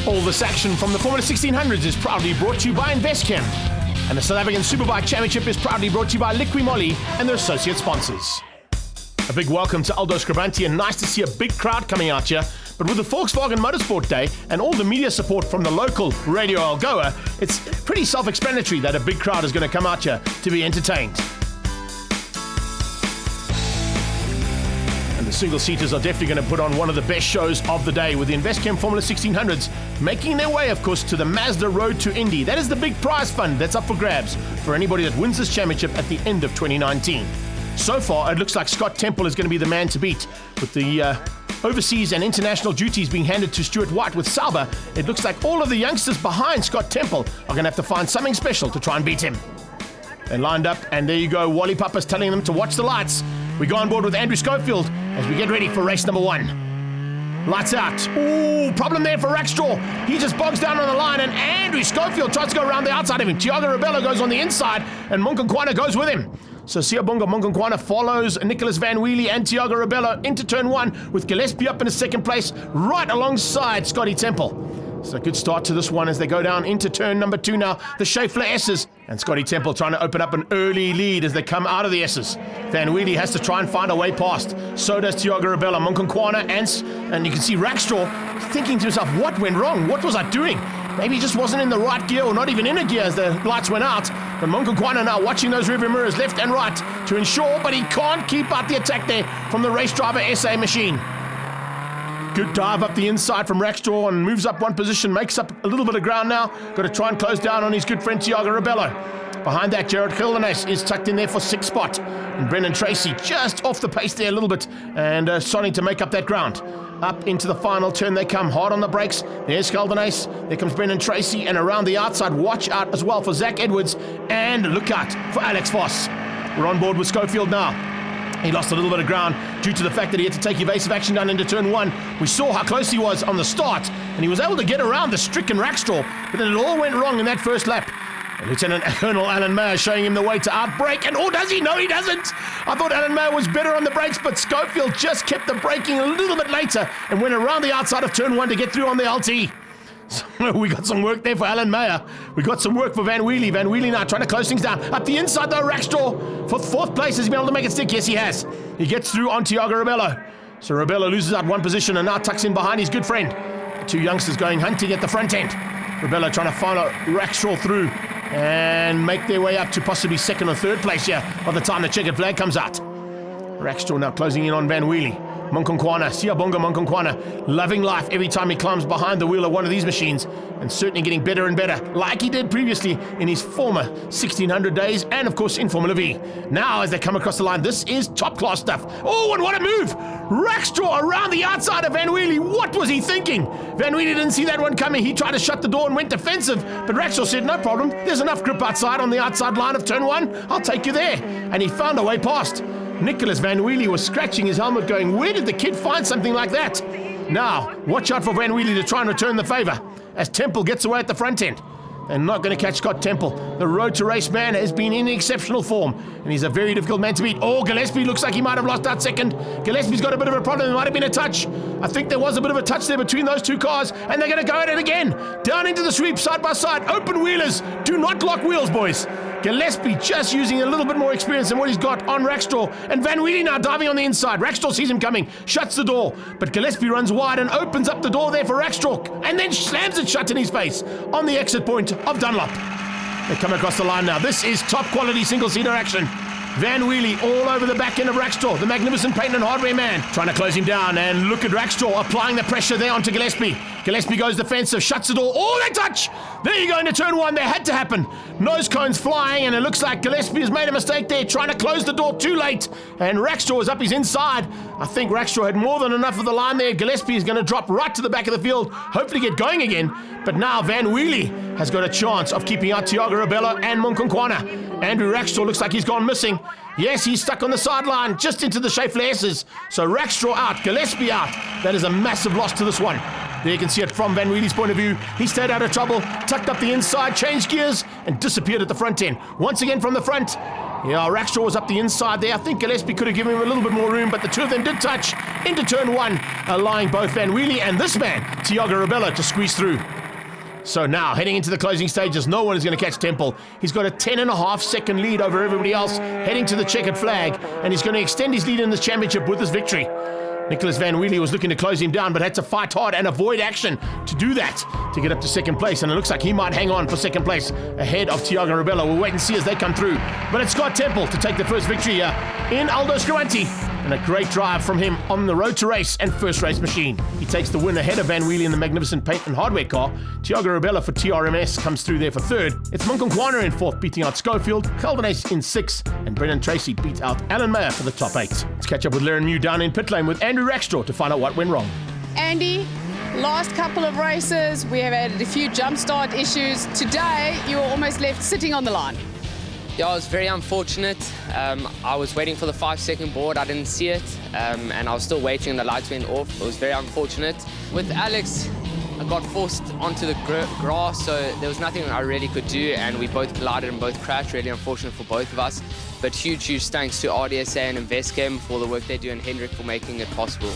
All this action from the Formula 1600s is proudly brought to you by Investchem. And the South African Superbike Championship is proudly brought to you by Liqui Moly and their associate sponsors. A big welcome to Aldo Scribante, and nice to see a big crowd coming out here. But with the Volkswagen Motorsport Day and all the media support from the local Radio Algoa, it's pretty self-explanatory that a big crowd is going to come out here to be entertained. And the single-seaters are definitely going to put on one of the best shows of the day, with the Investchem Formula 1600s making their way, of course, to the Mazda Road to Indy. That is the big prize fund that's up for grabs for anybody that wins this championship at the end of 2019. So far, it looks like Scott Temple is going to be the man to beat. With the overseas and international duties being handed to Stuart White with Sauber, it looks like all of the youngsters behind Scott Temple are going to have to find something special to try and beat him. They're lined up, and there you go. Wally Papa's telling them to watch the lights. We go on board with Andrew Schofield as we get ready for race number 1. Lights out. Ooh, problem there for Rackstraw. He just bogs down on the line, and Andrew Schofield tries to go around the outside of him. Thiago Rebello goes on the inside, and Monkonkwana goes with him. So Siyabonga Monkonkwana follows Nicholas Van Wheelie and Thiago Rebello into turn 1, with Gillespie up in his second place, right alongside Scotty Temple. So a good start to this one as they go down into turn number 2 now. The Schaeffler S's, and Scotty Temple trying to open up an early lead as they come out of the S's. Van Wheelie has to try and find a way past. So does Thiago Rebello. Monkonkwana and you can see Rackstraw thinking to himself, what went wrong? What was I doing? Maybe he just wasn't in the right gear, or not even in a gear as the lights went out. But Monkonkwana now watching those rearview mirrors left and right to ensure, but he can't keep out the attack there from the race driver SA machine. Good dive up the inside from Rackstraw and moves up one position, makes up a little bit of ground now. Got to try and close down on his good friend Thiago Rebello. Behind that, Jared Gildenes is tucked in there for 6th spot. And Brendan Tracy just off the pace there a little bit and starting to make up that ground. Up into the final turn they come, hard on the brakes. There's Gildenes, there comes Brendan Tracy, and around the outside, watch out as well for Zach Edwards, and look out for Alex Voss. We're on board with Schofield now. He lost a little bit of ground due to the fact that he had to take evasive action down into turn 1. We saw how close he was on the start, and he was able to get around the stricken Rackstraw, but then it all went wrong in that first lap. And Lieutenant Colonel Alan Mayer showing him the way to outbrake, and does he? No, he doesn't. I thought Alan Mayer was better on the brakes, but Schofield just kept the braking a little bit later and went around the outside of turn 1 to get through on the LT. So we got some work there for Alan Mayer. We got some work for Van Wheelie. Van Wheelie now trying to close things down. Up the inside though, Rackstraw for 4th place. Has he been able to make it stick? Yes, he has. He gets through on Thiago Rebello. So Rebello loses out one position and now tucks in behind his good friend. The 2 youngsters going hunting at the front end. Rebello trying to follow Rackstraw through and make their way up to possibly 2nd or 3rd place here by the time the checkered flag comes out. Rackstraw now closing in on Van Wheelie. Monkonkwana, Siyabonga Monkonkwana, loving life every time he climbs behind the wheel of one of these machines, and certainly getting better and better, like he did previously in his former 1600 days, and of course in Formula V. Now as they come across the line, this is top class stuff. Oh, and what a move! Rackstraw around the outside of Van Wheelie. What was he thinking? Van Wheelie didn't see that one coming. He tried to shut the door and went defensive, but Rackstraw said, no problem, there's enough grip outside on the outside line of turn 1, I'll take you there. And he found a way past. Nicholas Van Wheelie was scratching his helmet going, where did the kid find something like that? Now, watch out for Van Wheelie to try and return the favour as Temple gets away at the front end. They're not going to catch Scott Temple. The road to race man has been in exceptional form, and he's a very difficult man to beat. Oh, Gillespie looks like he might have lost out second. Gillespie's got a bit of a problem. There might have been a touch. I think there was a bit of a touch there between those 2 cars, and they're going to go at it again. Down into the sweep, side by side. Open wheelers. Do not lock wheels, boys. Gillespie just using a little bit more experience than what he's got on Rackstraw. And Van Wheelie now diving on the inside. Rackstraw sees him coming, shuts the door. But Gillespie runs wide and opens up the door there for Rackstraw. And then slams it shut in his face on the exit point of Dunlop. They come across the line now. This is top quality single-seater action. Van Wheelie all over the back end of Rackstraw, the magnificent paint and hardware man, trying to close him down, and look at Rackstraw applying the pressure there onto Gillespie. Gillespie goes defensive, shuts the door. Oh, they touch! There you go into turn 1. That had to happen. Nose cones flying, and it looks like Gillespie has made a mistake there, trying to close the door too late, and Rackstraw is up his inside. I think Rackstraw had more than enough of the line there. Gillespie is going to drop right to the back of the field, hopefully get going again. But now Van Wheelie has got a chance of keeping out Thiago Rebello and Monkonkwana. Andrew Rackstraw looks like he's gone missing. Yes, he's stuck on the sideline, just into the Schaeffler S's. So Rackstraw out, Gillespie out. That is a massive loss to this one. There you can see it from Van Wheelie's point of view. He stayed out of trouble, tucked up the inside, changed gears, and disappeared at the front end. Once again from the front, Yeah, Rackstraw was up the inside there. I think Gillespie could have given him a little bit more room, but the two of them did touch into turn one, allowing both Van Wheelie and this man, Thiago Rabella, to squeeze through. So now, heading into the closing stages, no one is going to catch Temple. He's got a 10.5 second lead over everybody else, heading to the checkered flag, and he's going to extend his lead in this championship with this victory. Nicholas Van Wheelie was looking to close him down, but had to fight hard and avoid action to do that, to get up to second place. And it looks like he might hang on for second place ahead of Thiago Rabella. We'll wait and see as they come through. But it's Scott Temple to take the first victory here in Aldo Scribante. And a great drive from him on the road to race and first race machine. He takes the win ahead of Van Wheelie in the magnificent paint and hardware car. Thiago Rabella for TRMS comes through there for third. It's Moncon in fourth, beating out Schofield. Caldenace in sixth, and Brendan Tracy beat out Alan Mayer for the top eight. Let's catch up with Laren Mew down in pit lane with Andrew Rackstraw to find out what went wrong. Andy, last couple of races, we have had a few jump start issues. Today, you were almost left sitting on the line. Yeah, it was very unfortunate. I was waiting for the 5-second board. I didn't see it, and I was still waiting and the lights went off. It was very unfortunate. With Alex, I got forced onto the grass, so there was nothing I really could do, and we both collided and both crashed. Really unfortunate for both of us. But huge thanks to RDSA and Investchem for the work they do, and Hendrik for making it possible.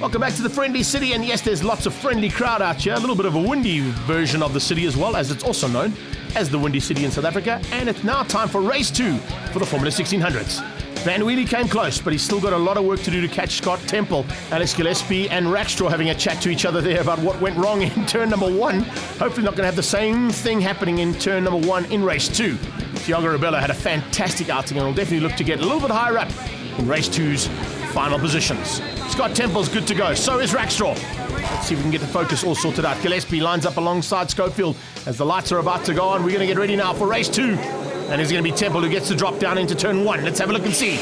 Welcome back to the Friendly City, and yes, there's lots of friendly crowd out here. A little bit of a windy version of the city as well, as it's also known as the Windy City in South Africa. And it's now time for race 2 for the Formula 1600s. Van Wheelie came close, but he's still got a lot of work to do to catch Scott Temple. Alex Gillespie and Rackstraw having a chat to each other there about what went wrong in turn number 1. Hopefully not going to have the same thing happening in turn number 1 in race 2. Thiago Rabella had a fantastic outing and will definitely look to get a little bit higher up in race 2's final positions. Scott Temple's good to go, so is Rackstraw. Let's see if we can get the focus all sorted out. Gillespie lines up alongside Schofield as the lights are about to go on. We're going to get ready now for race 2. And it's going to be Temple who gets to drop down into turn 1. Let's have a look and see.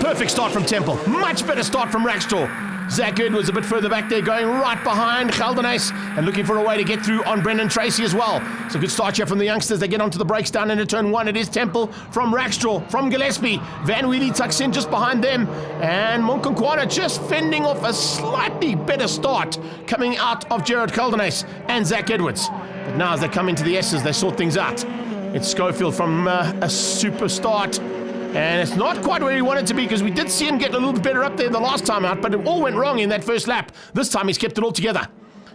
Perfect start from Temple. Much better start from Rackstraw. Zach Edwards a bit further back there, going right behind Caldenace and looking for a way to get through on Brendan Tracy as well. It's a good start here from the youngsters. They get onto the brakes down into turn 1. It is Temple from Rackstraw, from Gillespie. Van Wheelie tucks in just behind them. And Monconkwana just fending off a slightly better start coming out of Gerard Caldenace and Zach Edwards. But now as they come into the S's, they sort things out. It's Schofield from a super start. And it's not quite where he wanted to be, because we did see him get a little bit better up there the last time out, but it all went wrong in that first lap. This time he's kept it all together.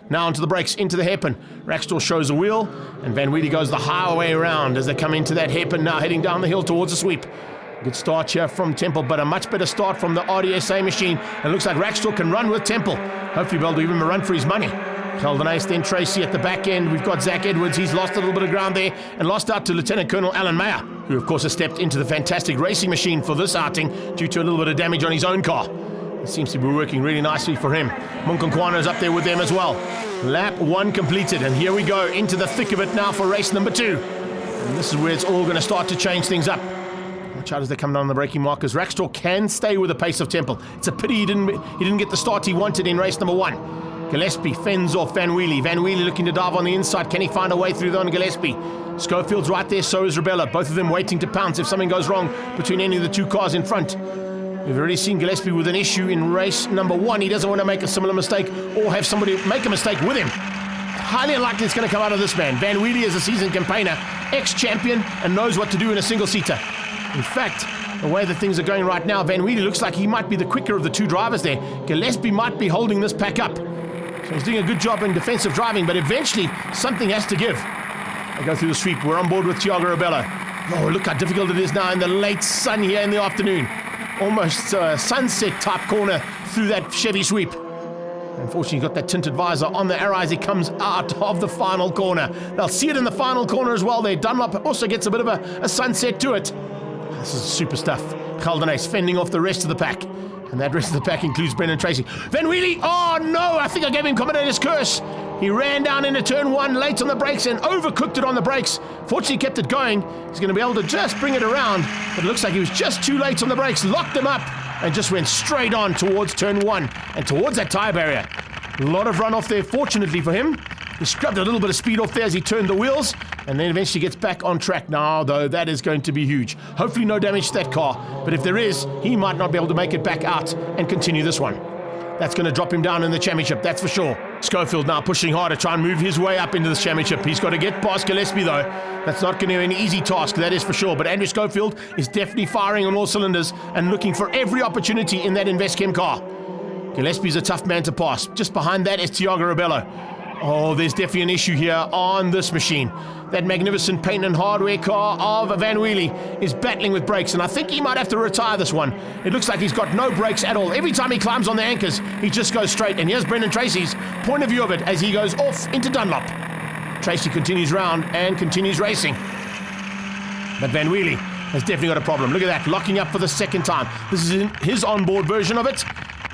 Now onto the brakes, into the hairpin. Rackstraw shows a wheel, and Van Wheelie goes the highway around as they come into that hairpin now, heading down the hill towards the sweep. Good start here from Temple, but a much better start from the RDSA machine. And it looks like Rackstraw can run with Temple. Hopefully they'll give him a run for his money. Caldenace, then Tracy at the back end. We've got Zach Edwards. He's lost a little bit of ground there and lost out to Lieutenant Colonel Alan Mayer, who of course has stepped into the fantastic racing machine for this outing due to a little bit of damage on his own car. It seems to be working really nicely for him. Monconkwana is up there with them as well. Lap 1 completed, and here we go into the thick of it now for race number 2. And this is where it's all going to start to change things up. Watch out as they come down the braking markers. Rackstraw can stay with the pace of Temple. It's a pity he didn't get the start he wanted in race number 1. Gillespie fends off Van Wheelie. Van Wheelie looking to dive on the inside. Can he find a way through on Gillespie? Schofield's right there, so is Rabella. Both of them waiting to pounce if something goes wrong between any of the two cars in front. We've already seen Gillespie with an issue in race number 1. He doesn't want to make a similar mistake or have somebody make a mistake with him. Highly unlikely it's going to come out of this man. Van Wheelie is a seasoned campaigner, ex-champion, and knows what to do in a single-seater. In fact, the way that things are going right now, Van Wheelie looks like he might be the quicker of the two drivers there. Gillespie might be holding this pack up. So he's doing a good job in defensive driving, but eventually something has to give. They go through the sweep. We're on board with Thiago Rabella. Oh, look how difficult it is now in the late sun here in the afternoon. Almost sunset type corner through that Chevy sweep. Unfortunately, got that tinted visor on the arrow as he comes out of the final corner. They'll see it in the final corner as well there. Dunlop also gets a bit of a sunset to it. This is super stuff. Caldenace fending off the rest of the pack. And that rest of the pack includes Brendan Tracy. Van Wheelie, oh no, I think I gave him Commendator's curse. He ran down into turn 1 late on the brakes and overcooked it on the brakes. Fortunately, kept it going. He's going to be able to just bring it around. But it looks like he was just too late on the brakes, locked them up, and just went straight on towards turn 1 and towards that tyre barrier. A lot of runoff there, fortunately for him. He scrubbed a little bit of speed off there as he turned the wheels, and then eventually gets back on track now, though that is going to be huge. Hopefully no damage to that car, but if there is, he might not be able to make it back out and continue this one. That's going to drop him down in the championship, that's for sure. Schofield now pushing hard to try and move his way up into this championship. He's got to get past Gillespie, though. That's not going to be an easy task, that is for sure. But Andrew Schofield is definitely firing on all cylinders and looking for every opportunity in that Investchem car. Gillespie's a tough man to pass. Just behind that is Thiago Rebello. Oh, there's definitely an issue here on this machine. That magnificent paint and hardware car of Van Wheelie is battling with brakes, and I think he might have to retire this one. It looks like he's got no brakes at all. Every time he climbs on the anchors, he just goes straight. And here's Brendan Tracy's point of view of it as he goes off into Dunlop. Tracy continues round and continues racing. But Van Wheelie has definitely got a problem. Look at that, locking up for the second time. This is his onboard version of it.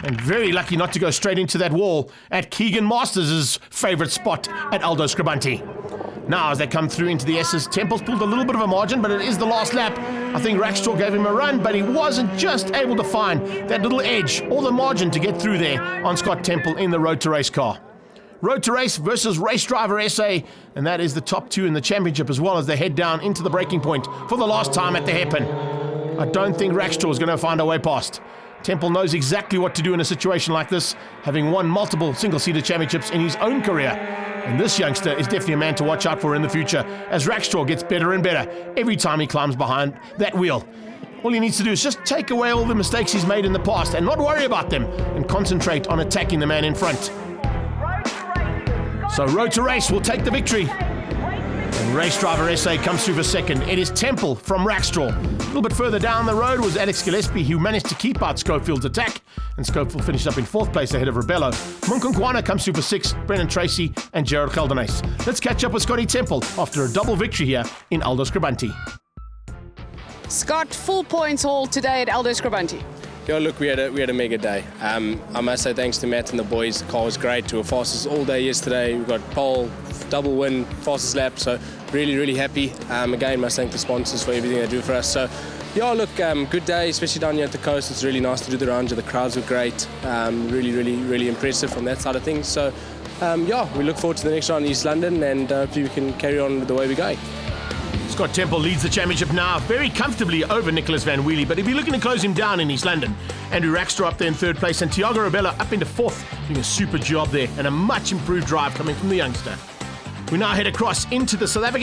And very lucky not to go straight into that wall at Keegan Masters' favourite spot at Aldo Scribante. Now, as they come through into the S's, Temple's pulled a little bit of a margin, but it is the last lap. I think Rackstraw gave him a run, but he wasn't just able to find that little edge or the margin to get through there on Scott Temple in the Road to Race car. Road to Race versus Race Driver SA, and that is the top two in the championship as well as they head down into the breaking point for the last time at the hairpin. I don't think Rackstraw is going to find a way past. Temple knows exactly what to do in a situation like this, having won multiple single-seater championships in his own career. And this youngster is definitely a man to watch out for in the future, as Rackstraw gets better and better every time he climbs behind that wheel. All he needs to do is just take away all the mistakes he's made in the past and not worry about them, and concentrate on attacking the man in front. So Road to Race will take the victory. And Race Driver SA comes through for second. It is Temple from Rackstraw. A little bit further down the road was Alex Gillespie, who managed to keep out Schofield's attack. And Schofield finished up in fourth place ahead of Rebello. Munkunkwana comes through for sixth, Brendan Tracy and Gerald Geldenhuys. Let's catch up with Scotty Temple after a double victory here in Aldo Scribante. Scott, full points haul today at Aldo Scribante. Yeah, look, we had a mega day. I must say thanks to Matt and the boys. The car was great. We were fastest all day yesterday. We got pole, double win, fastest lap. So really, really happy. Again, must thank the sponsors for everything they do for us. So yeah, look, good day, especially down here at the coast. It's really nice to do the rounds. The crowds were great. Really, really, really impressive from that side of things. So yeah, we look forward to the next round in East London, and hopefully we can carry on the way we go. Scott Temple leads the championship now very comfortably over Nicholas Van Wheelie, but he'll be looking to close him down in East London. Andrew Rackstraw up there in third place, and Thiago Rebello up into fourth, doing a super job there, and a much improved drive coming from the youngster. We now head across into the South African